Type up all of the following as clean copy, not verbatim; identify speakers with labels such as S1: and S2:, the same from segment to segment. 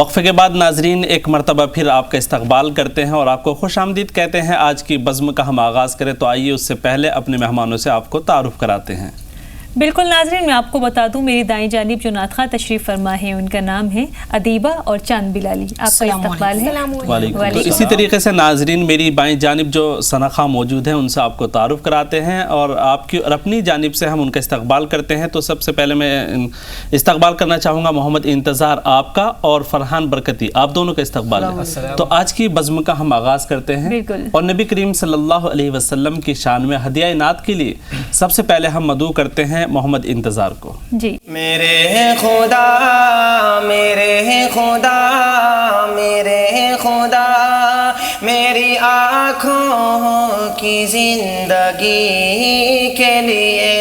S1: وقفے کے بعد ناظرین ایک مرتبہ پھر آپ کا استقبال کرتے ہیں اور آپ کو خوش آمدید کہتے ہیں۔ آج کی بزم کا ہم آغاز کریں تو آئیے اس سے پہلے اپنے مہمانوں سے آپ کو تعارف کراتے ہیں۔
S2: بالکل ناظرین، میں آپ کو بتا دوں میری دائیں جانب جو نعت خواں تشریف فرما ہے ان کا نام ہے ادیبہ اور چاند بلالی۔ آپ کا استقبال ہے۔
S1: وعلیکم۔ تو اسی طریقے سے ناظرین میری بائیں جانب جو ثنا خواں موجود ہیں ان سے آپ کو تعارف کراتے ہیں اور آپ کی اور اپنی جانب سے ہم ان کا استقبال کرتے ہیں۔ تو سب سے پہلے میں استقبال کرنا چاہوں گا محمد انتظار آپ کا اور فرحان برکتی، آپ دونوں کا استقبال ہے۔ تو آج کی بزم کا ہم آغاز کرتے ہیں اور نبی کریم صلی اللہ علیہ وسلم کی شان میں ہدیہ نعت کے لیے سب سے پہلے ہم مدعو کرتے ہیں محمد انتظار کو۔
S2: جی
S3: میرے خدا میرے خدا میرے خدا میری آنکھوں کی زندگی کے لیے،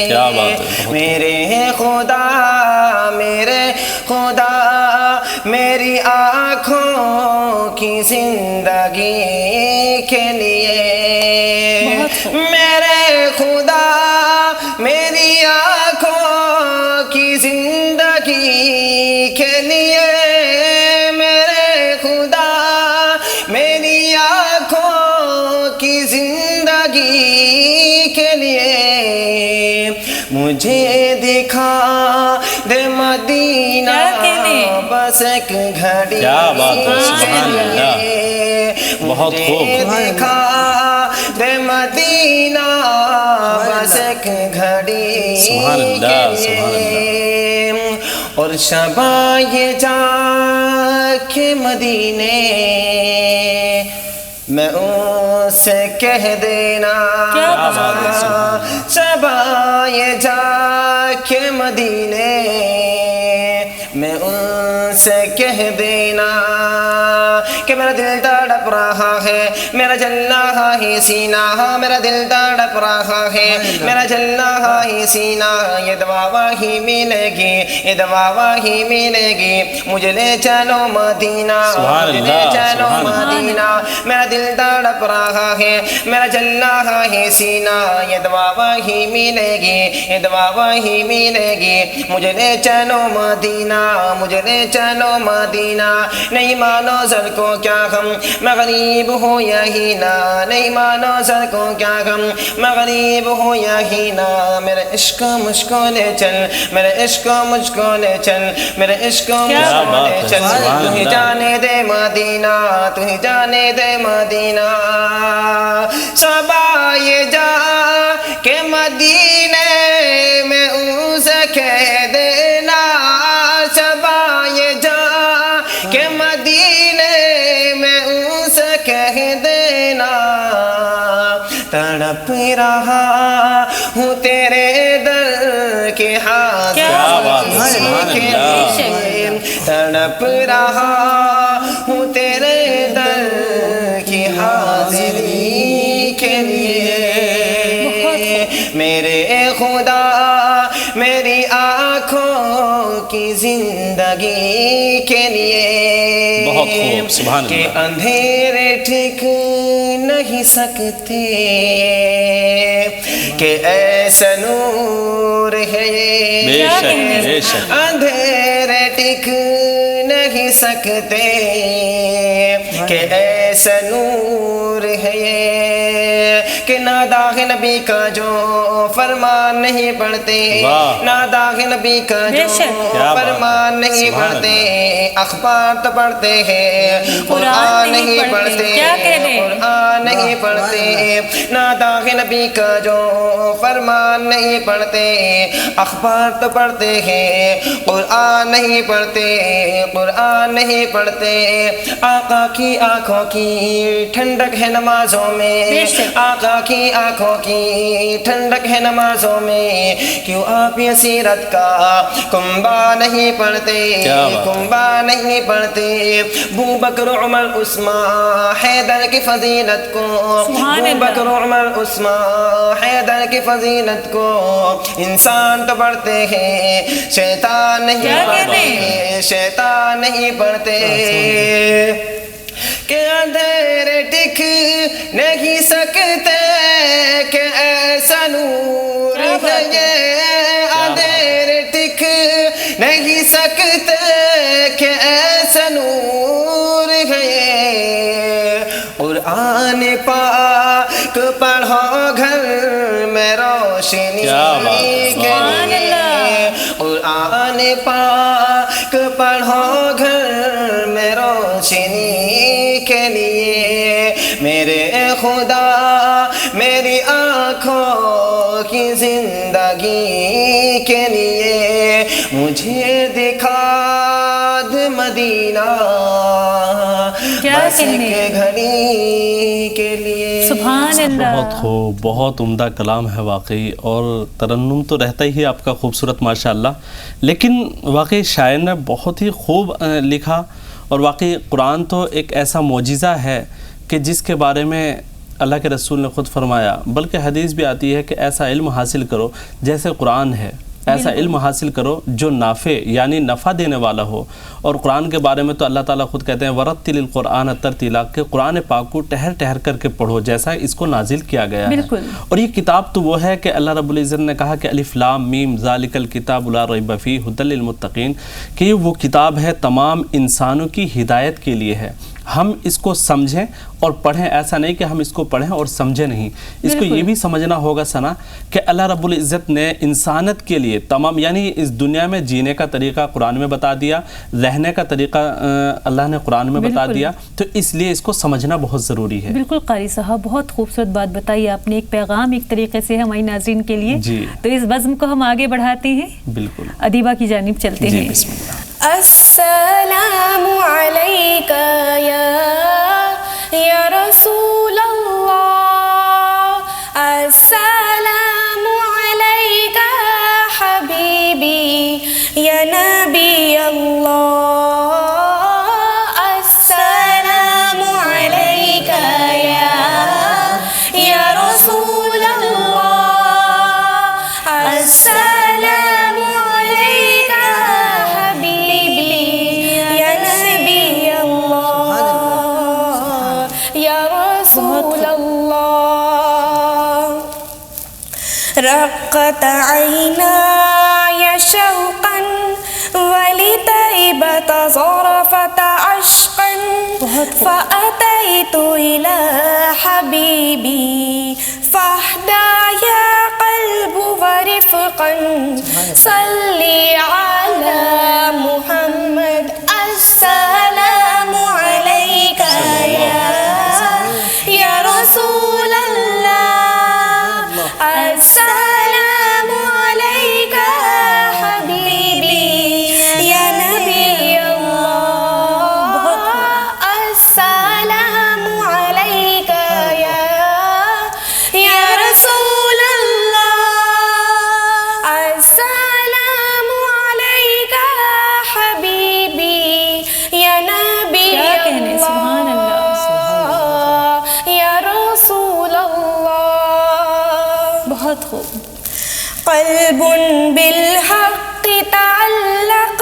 S1: کیا بات ہے،
S3: میرے خدا میری آنکھوں کی زندگی کے لیے، میرے خدا میری آنکھوں کی زندگی کے لیے، میرے خدا میری آنکھوں کی زندگی کے لیے، مجھے دکھا دے مدینہ بس ایک گھڑی،
S1: کیا بات ہے، سبحان اللہ، بہت خوب،
S3: دکھا دے مدینہ بس ایک گھڑی
S1: سبحان اللہ، سبحان اللہ۔
S3: اور شبائے جا کے مدینے میں ان سے کہہ دینا، شبائے جا کے مدینے میں ان سے کہہ دینا کہ میرا دل تڑپ رہا ہے، میرا جل رہا ہے سینہ، میرا دل تڑپ رہا ہے، میرا جل رہا ہے سینہ، یہ دعا وہی ملے گی، یہ دعا وہی ملے گی، مجھے لے چلو مدینہ، مجھے لے چلو مدینہ، میرا دل تڑپ رہا ہے، میرا جل رہا ہے سینہ، یہ دعا وہی ملے گی، یہ دعا وہی ملے گی، مجھے لے چلو مدینہ، مجھے لے چلو مدینہ، نہیں مانو سر کو کیا غم میں غریب ہوں یہی نہ، نہیں مانو سر کو کیا غم میں غریب ہوں یہی نہ، میرے عشق مجھ کو لے چل، میرے عشق مجھ کو لے چل، میرے عشق مجھ کو لے چل، تو ہی جانے دے مدینہ، تو ہی جانے دے مدینہ، شبائے جا کے مدینے میں ان سے کہہ دینا، شبائے جا کہ مدینے میں ان سے کہہ دینا، تڑپ رہا ہوں تیرے در کے حاضری کے لیے، تڑپ رہا ہوں تیرے در کی حاضری کے لیے، میرے خدا میری آنکھوں کی زندگی کے لیے،
S1: بہت خوب، سبحان اللہ،
S3: کہ اندھیرے ٹھیک نہیں سکتے کہ ایسا نور ہے یہ، اندھیرے ٹک نہیں سکتے کہ ایسا نور ہے یہ، کہ ناداغ نبی کا جو فرمان نہیں پڑھتے، ناداغ نبی کا جو فرمان نہیں پڑھتے، اخبار تو پڑھتے ہیں قرآن نہیں پڑھتے، قرآن نہیں پڑھتے، ناداغ نبی کا جو فرمان نہیں پڑھتے، اخبار تو پڑھتے ہیں قرآن نہیں پڑھتے، قرآن نہیں پڑھتے، آقا کی آنکھوں کی ٹھنڈک ہے نمازوں میں، آقا کی آنکھوں کی ٹھنڈک ہے نمازوں میں، کیوں آپ یہ سیرت کا کنبہ نہیں پڑھتے، کنبہ نہیں پڑھتے، ابو بکر عمر عثمان حیدر کی فضیلت کو، ابو بکر عمر عثمان حیدر کی فضیلت کو انسان تو پڑھتے ہیں، شیطان نہیں پڑھتے، شیطان نہیں پڑھتے، کہ اندھیرے ٹک نہیں سکتے کہ ایسا نور ہے یہ، اندھیرے ٹک نہیں سکتے کہ نور ہے یہ قرآن پاک پڑھو گھر میں روشنی کے لیے قرآن پاک پڑھو گھر میں روشنی کے لیے میرے خدا میری آنکھوں کی زندگی کے لیے مجھے دکھا دے مدینہ بس ایک گھڑی کے لیے.
S2: سبحان اللہ.
S1: بہت خوب، بہت عمدہ کلام ہے واقعی، اور ترنم تو رہتا ہی ہے آپ کا خوبصورت ماشاءاللہ، لیکن واقعی شاعر نے بہت ہی خوب لکھا. اور واقعی قرآن تو ایک ایسا معجزہ ہے کہ جس کے بارے میں اللہ کے رسول نے خود فرمایا، بلکہ حدیث بھی آتی ہے کہ ایسا علم حاصل کرو جیسے قرآن ہے، ایسا علم حاصل کرو جو نافع یعنی نفع دینے والا ہو. اور قرآن کے بارے میں تو اللہ تعالیٰ خود کہتے ہیں وَرَتِّلِ الْقُرْآنَ تَرْتِيلًا، کہ قرآن پاک کو ٹہر ٹہر کر کے پڑھو جیسا اس کو نازل کیا گیا ہے. اور یہ کتاب تو وہ ہے کہ اللہ رب العزت نے کہا کہ الف لام میم ذالک الکتاب لا ریب فیہ ھدی للمتقین، کہ یہ وہ کتاب ہے تمام انسانوں کی ہدایت کے لیے ہے. ہم اس کو سمجھیں اور پڑھیں، ایسا نہیں کہ ہم اس کو پڑھیں اور سمجھیں نہیں. اس کو یہ بھی سمجھنا ہوگا ثنا کہ اللہ رب العزت نے انسانت کے لیے تمام یعنی اس دنیا میں جینے کا طریقہ قرآن میں بتا دیا، رہنے کا طریقہ اللہ نے قرآن میں بتا دیا، تو اس لیے اس کو سمجھنا بہت ضروری ہے.
S2: بالکل قاری صاحب، بہت خوبصورت بات بتائی آپ نے، ایک پیغام ایک طریقے سے ہماری ناظرین کے لیے.
S1: جی
S2: تو اس بزم کو ہم آگے بڑھاتے ہیں،
S1: بالکل
S2: ادیبہ کی جانب چلتے ہیں.
S1: بسم اللہ.
S4: السلام علیک یا رسول اللہ، السلام علیک حبیبی یا نبی اللہ، السلام علیک یا رسول اللہ، السلام علیک حبیبی یا نبی اللہ یا رسول اللہ. رقت عینای شوقا ولطیبۃ ظرفت عشقا فأتیت إلی حبیبی فاہدایا قلب ورفقا صلی علی محمد، السلام علیک یا رسول اللہ، السلام علیک حبیبی یا نبی اللہ، السلام علیک یا رسول اللہ، السلام علیک حبیبی یا نبی اللہ یا رسول اللہ.
S2: بہت خوب.
S4: قلب بالحق تعلق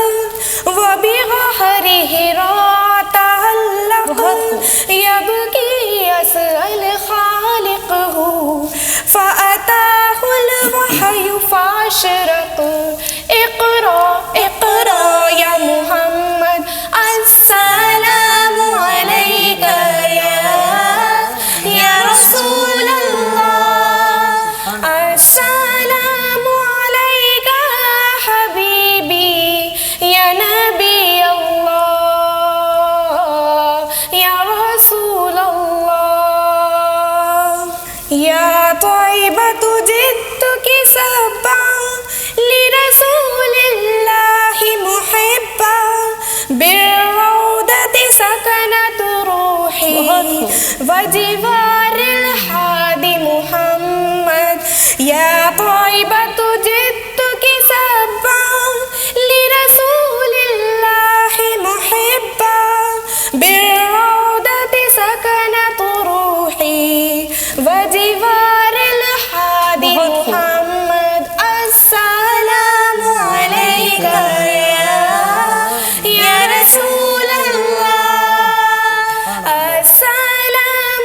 S4: وبغهره را تعلق يبكي يسأل خالقه فأتاه الوحي فأشرق اقرأ اقرأ يا محمد، السلام عليك يا رسول الله، السلام عليك حبيبي يا نبي الله يا رسول الله. يا طيبة جدك سبا لرسول الله محبا بالروضة سكنت روحي وجوار الحادي محمد. يا طيبة جدك سبا لرسول الله محبا بالروضة سكنت روحي وجوار الحادي محمد، السلام عليك يا رسول الله، السلام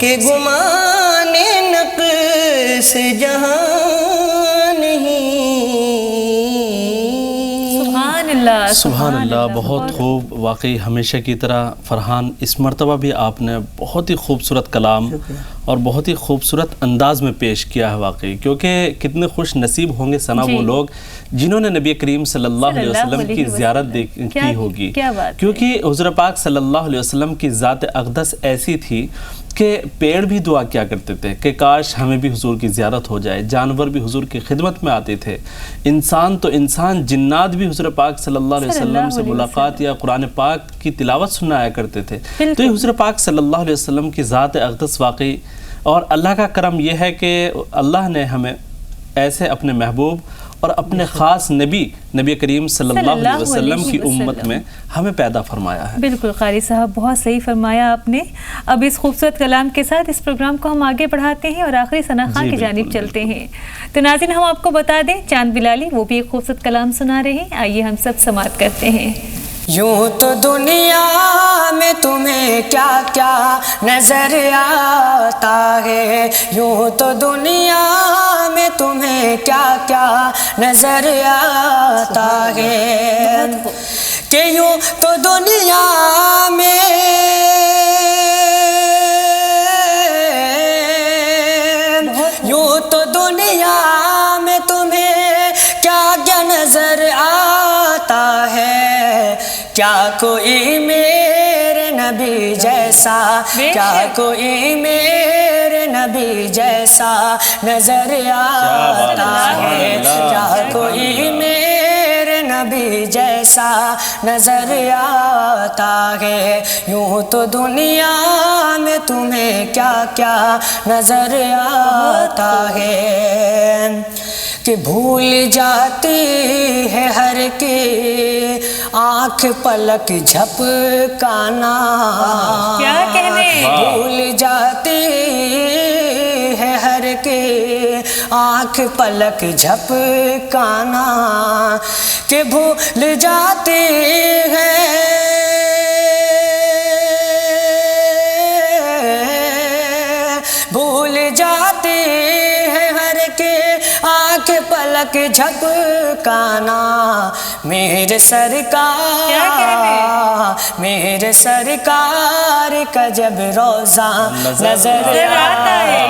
S3: کہ گمان نقص جہاں نہیں.
S1: سبحان اللہ. بہت خوب. واقعی ہمیشہ کی طرح فرحان اس مرتبہ بھی آپ نے بہت ہی خوبصورت کلام اور بہت ہی خوبصورت انداز میں پیش کیا ہے. واقعی کیونکہ کتنے خوش نصیب ہوں گے ثنا وہ لوگ جنہوں نے نبی کریم صلی اللہ علیہ وسلم کی زیارت کی ہوگی. کیونکہ حضور پاک صلی اللہ علیہ وسلم کی ذات اقدس ایسی تھی کہ پیڑ بھی دعا کیا کرتے تھے کہ کاش ہمیں بھی حضور کی زیارت ہو جائے. جانور بھی حضور کی خدمت میں آتے تھے. انسان تو انسان، جنات بھی حضور پاک صلی اللہ علیہ وسلم سے ملاقات یا قرآن پاک کی تلاوت سننا آیا کرتے تھے. تو یہ حضور پاک صلی اللہ علیہ وسلم کی ذات اقدس واقعی. اور اللہ کا کرم یہ ہے کہ اللہ نے ہمیں ایسے اپنے محبوب اور اپنے خاص نبی کریم صلی اللہ علیہ وسلم کی امت میں ہمیں پیدا فرمایا ہے.
S2: بالکل قاری صاحب، بہت صحیح فرمایا آپ نے. اب اس خوبصورت کلام کے ساتھ اس پروگرام کو ہم آگے بڑھاتے ہیں اور آخری ثنا خان کی جانب چلتے ہیں. تو ناظرین، ہم آپ کو بتا دیں چاند بلالی وہ بھی ایک خوبصورت کلام سنا رہے ہیں. آئیے ہم سب سماعت کرتے ہیں.
S3: یوں تو دنیا میں تمہیں کیا کیا نظر آتا ہے، یوں تو دنیا میں تمہیں کیا کیا نظر آتا ہے، کہ یوں تو دنیا میں یوں تو دنیا میں تمہیں کیا کیا نظر آتا ہے، کیا کوئی میرے نبی جیسا، کیا کوئی میرے نبی جیسا نظر آتا ہے، کیا کوئی میرے نبی جیسا نظر آتا ہے. یوں تو دنیا میں تمہیں کیا کیا نظر آتا ہے، کہ بھول جاتی ہے ہر کی آنکھ پلک جھپکانا،
S2: کیا کہنے،
S3: بھول جاتی ہے ہر کی آنکھ پلک جھپکانا، کہ بھول جاتی ہے پلک جھپکانا. میرے سرکار کا جب روزہ نظر آتا ہے،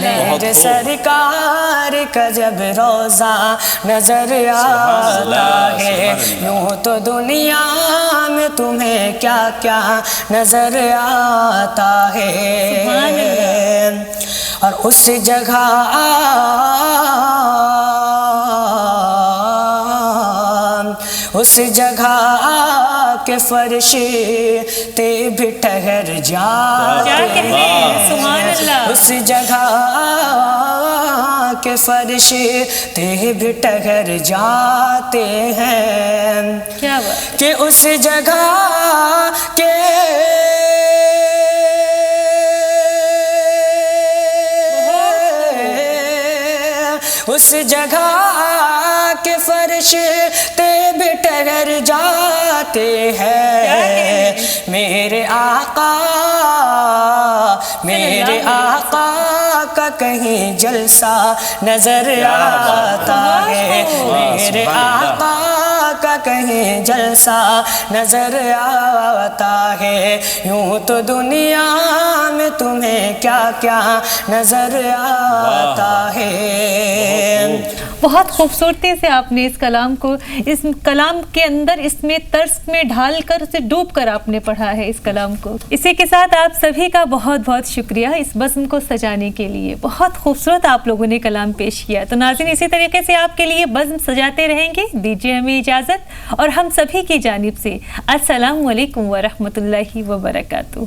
S3: میرے سرکار کا جب روزہ نظر آتا ہے، یوں تو دنیا میں تمہیں کیا کیا نظر آتا ہے. اور اس جگہ کے فرشتے بھی ٹھہر جاتے ہیں، اس جگہ کے فرشتے بھی ٹھہر جاتے ہیں، کہ اس جگہ کے اس جگہ کے فرشتے بھی ٹھہر جاتے ہیں. میرے آقا کا کہیں جلسہ نظر آتا ہے، میرے آقا کا کہیں جلسہ نظر آتا ہے. یوں تو دنیا میں تمہیں کیا کیا نظر آتا ہے.
S2: بہت خوبصورتی سے آپ نے اس کلام کو، اس کلام کے اندر اس میں طرز میں ڈھال کر اسے ڈوب کر آپ نے پڑھا ہے اس کلام کو. اسی کے ساتھ آپ سبھی کا بہت بہت شکریہ اس بزم کو سجانے کے لیے. بہت خوبصورت آپ لوگوں نے کلام پیش کیا. تو ناظرین، اسی طریقے سے آپ کے لیے بزم سجاتے رہیں گے. دیجیے ہمیں اجازت، اور ہم سبھی کی جانب سے السلام علیکم ورحمۃ اللہ وبرکاتہ.